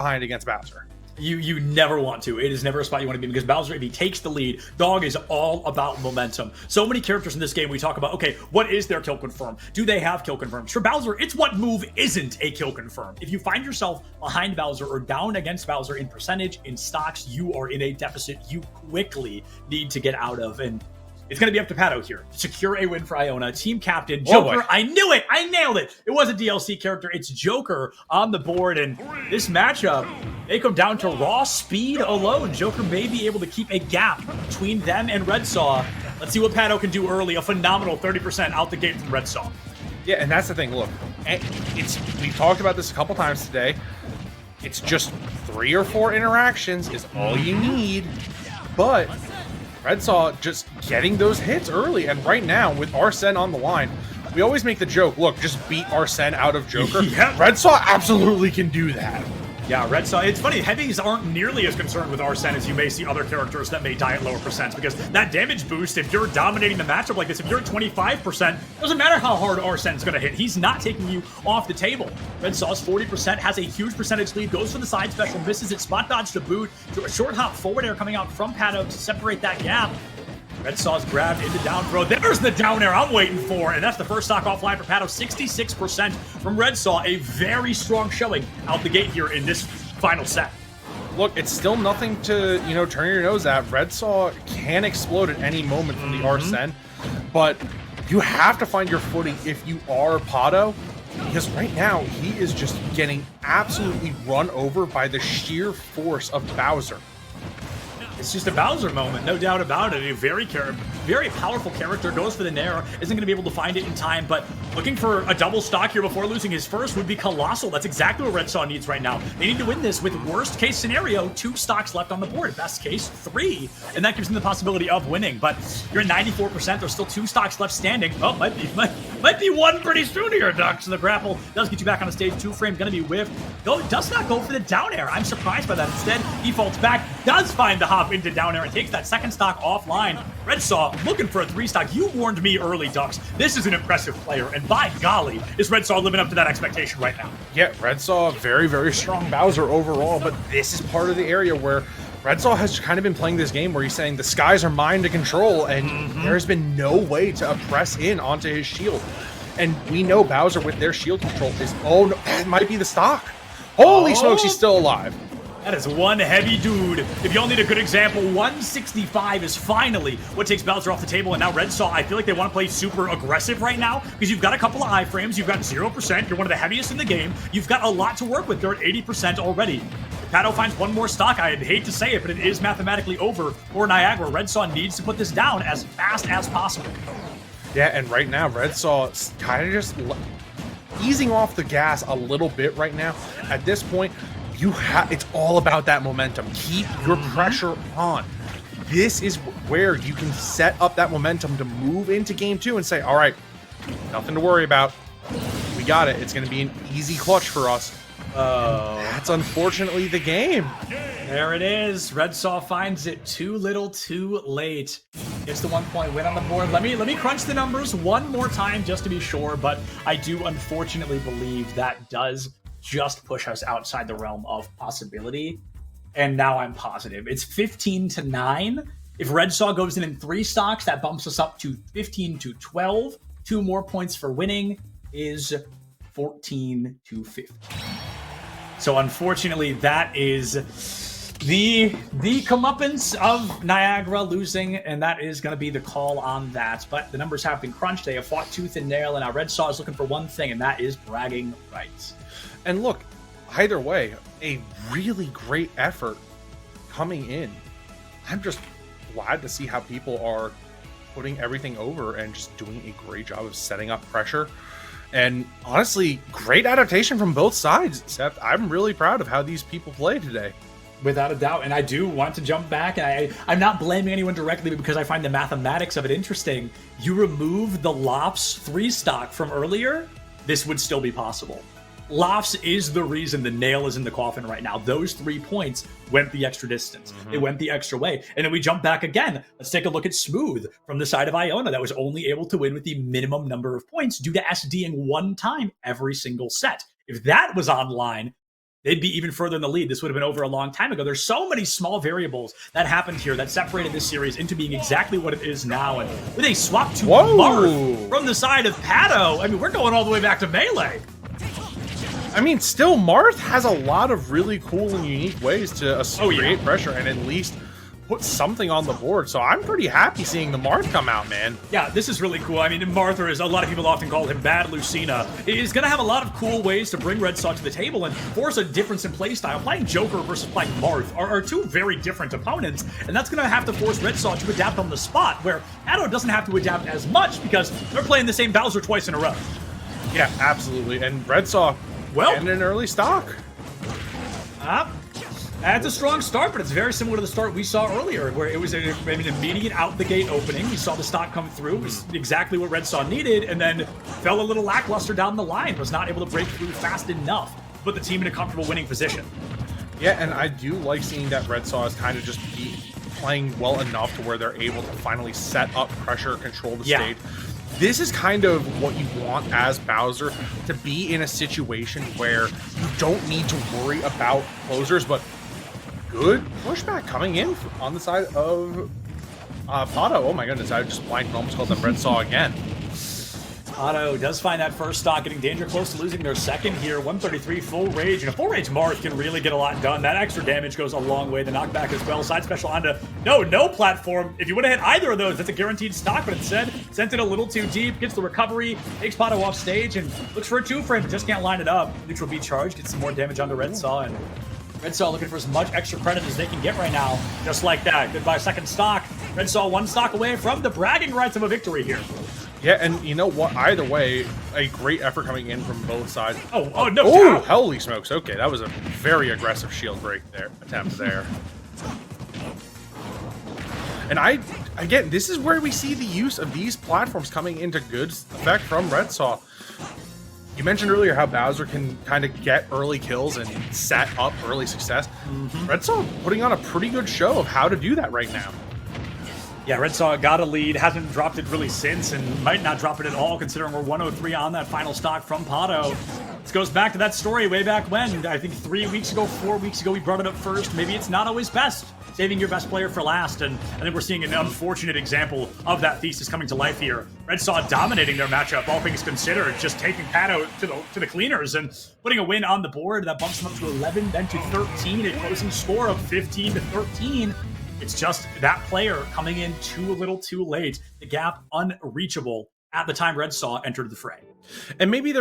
behind against Bowser. You never want to. It is never a spot you want to be, because Bowser, if he takes the lead, dog is all about momentum. So many characters in this game we talk about, okay, what is their kill confirm? Do they have kill confirms? For Bowser, it's what move isn't a kill confirm. If you find yourself behind Bowser or down against Bowser in percentage, in stocks, you are in a deficit you quickly need to get out of. And it's going to be up to Pado here. Secure a win for Iona. Team captain, Joker. I knew it. I nailed it. It was a DLC character. It's Joker on the board. And this matchup, they come down to raw speed alone. Joker may be able to keep a gap between them and Redsaw. Let's see what Pado can do early. A phenomenal 30% out the gate from Redsaw. Yeah, and that's the thing. Look, we've talked about this a couple times today. It's just 3 or 4 interactions is all you need. But Redsaw just getting those hits early, and right now with Arsene on the line, we always make the joke, look, just beat Arsene out of Joker. Yep. Redsaw absolutely can do that. Yeah, Redsaw, it's funny, heavies aren't nearly as concerned with Arsene as you may see other characters that may die at lower percents, because that damage boost, if you're dominating the matchup like this, if you're at 25%, doesn't matter how hard Arsene's going to hit. He's not taking you off the table. Redsaw's 40%, has a huge percentage lead, goes for the side special, misses it, spot dodge to boot, to a short hop forward air coming out from Pado to separate that gap. Redsaw's grabbed into down throw. There's the down air I'm waiting for, and that's the first stock offline for Pado. 66% from Redsaw, a very strong showing out the gate here in this final set. Look, it's still nothing to, turn your nose at. Redsaw can explode at any moment from the Arsene, but you have to find your footing if you are Pado, because right now he is just getting absolutely run over by the sheer force of Bowser. It's just a Bowser moment, no doubt about it. A very powerful character, goes for the Nair, isn't going to be able to find it in time, but looking for a double stock here before losing his first would be colossal. That's exactly what Redsaw needs right now. They need to win this with worst case scenario, 2 stocks left on the board. Best case, 3, and that gives them the possibility of winning. But you're at 94%, there's still 2 stocks left standing. Oh, might be one pretty soon here, Ducks. And the grapple does get you back on the stage. 2 frame going to be whiffed. Does not go for the down air. I'm surprised by that. Instead, he falls back, does find the hop into down air and takes that second stock offline. Redsaw looking for a 3 stock. You warned me early, Ducks. This is an impressive player, and by golly, is Redsaw living up to that expectation right now. Yeah, Redsaw, very, very strong Bowser overall, but this is part of the area where Redsaw has kind of been playing this game where he's saying the skies are mine to control, and there's been no way to press in onto his shield. And we know Bowser with their shield control is, oh no, that might be the stock. Holy smokes, he's still alive. That is one heavy dude. If y'all need a good example, 165 is finally what takes Bowser off the table. And now Redsaw, I feel like they want to play super aggressive right now, because you've got a couple of iframes, you've got 0%, you're one of the heaviest in the game, you've got a lot to work with. They're at 80% already. If Pado finds one more stock, I'd hate to say it, but it is mathematically over for Niagara. Redsaw needs to put this down as fast as possible. Yeah, and right now, Redsaw's kind of just easing off the gas a little bit right now. At this point, it's all about that momentum. Keep your pressure on. This is where you can set up that momentum to move into game 2 and say, all right, nothing to worry about. We got it. It's going to be an easy clutch for us. Oh, that's unfortunately the game. There it is. Redsaw finds it too little, too late. Gets the 1-point win on the board. Let me crunch the numbers one more time just to be sure, but I do unfortunately believe that does just push us outside the realm of possibility. And now I'm positive. It's 15-9. If Redsaw goes in 3 stocks, that bumps us up to 15-12. 2 more points for winning is 14-15. So unfortunately, that is the comeuppance of Niagara losing, and that is going to be the call on that. But the numbers have been crunched. They have fought tooth and nail, and now Redsaw is looking for one thing, and that is bragging rights. And look, either way, a really great effort coming in. I'm just glad to see how people are putting everything over and just doing a great job of setting up pressure. And honestly, great adaptation from both sides, Seth. I'm really proud of how these people played today. Without a doubt. And I do want to jump back. And I'm not blaming anyone directly, but because I find the mathematics of it interesting. You remove the Lops 3 stock from earlier, this would still be possible. Lops is the reason the nail is in the coffin right now. Those 3 points went the extra distance. It went the extra way. And then we jump back again. Let's take a look at Smooth from the side of Iona that was only able to win with the minimum number of points due to SDing 1 time every single set. If that was online, they'd be even further in the lead. This would have been over a long time ago. There's so many small variables that happened here that separated this series into being exactly what it is now. And with a swap to Marth from the side of Pado, I mean, we're going all the way back to Melee. I mean, still, Marth has a lot of really cool and unique ways to create pressure and at least put something on the board. So I'm pretty happy seeing the Marth come out, man. Yeah, this is really cool. I mean, Marth, as a lot of people often call him Bad Lucina, is going to have a lot of cool ways to bring Redsaw to the table and force a difference in playstyle. Playing Joker versus playing Marth are two very different opponents, and that's going to have to force Redsaw to adapt on the spot, where Pado doesn't have to adapt as much because they're playing the same Bowser twice in a row. Yeah, absolutely. And Redsaw, and an early stock. That's a strong start, but it's very similar to the start we saw earlier, where it was an immediate out-the-gate opening. We saw the stock come through. It was exactly what Redsaw needed, and then fell a little lackluster down the line. Was not able to break through fast enough to put the team in a comfortable winning position. Yeah, and I do like seeing that Redsaw is kind of just playing well enough to where they're able to finally set up pressure, control the stage. This is kind of what you want as Bowser, to be in a situation where you don't need to worry about closers, but good pushback coming in on the side of Pado. Oh my goodness, I just blanked and almost called them Redsaw again. Pado does find that first stock, getting danger close to losing their second here. 133 full rage, and a full rage Marth can really get a lot done. That extra damage goes a long way. The knockback as well. Side special onto no platform. If you would have hit either of those, that's a guaranteed stock, but instead sent it a little too deep, gets the recovery, takes Pado off stage, and looks for a 2-frame, but just can't line it up. Neutral B charge, gets some more damage onto Redsaw, and Redsaw looking for as much extra credit as they can get right now. Just like that. Goodbye second stock. Redsaw one stock away from the bragging rights of a victory here. Yeah, and you know what? Either way, a great effort coming in from both sides. No Oh, doubt. holy smokes. Okay, that was a very aggressive shield break attempt there. And again, this is where we see the use of these platforms coming into good effect from Redsaw. You mentioned earlier how Bowser can kind of get early kills and set up early success. Redsaw putting on a pretty good show of how to do that right now. Yeah, Redsaw got a lead, hasn't dropped it really since, and might not drop it at all, considering we're 103 on that final stock from Pado. This goes back to that story way back when, I think 3 weeks ago, 4 weeks ago, we brought it up first. Maybe it's not always best, saving your best player for last, and I think we're seeing an unfortunate example of that thesis coming to life here. Redsaw dominating their matchup, all things considered, just taking Pado to the cleaners and putting a win on the board. That bumps them up to 11, then to 13, a closing score of 15-13. It's just that player coming in too little too late. The gap unreachable at the time Redsaw entered the fray. And maybe the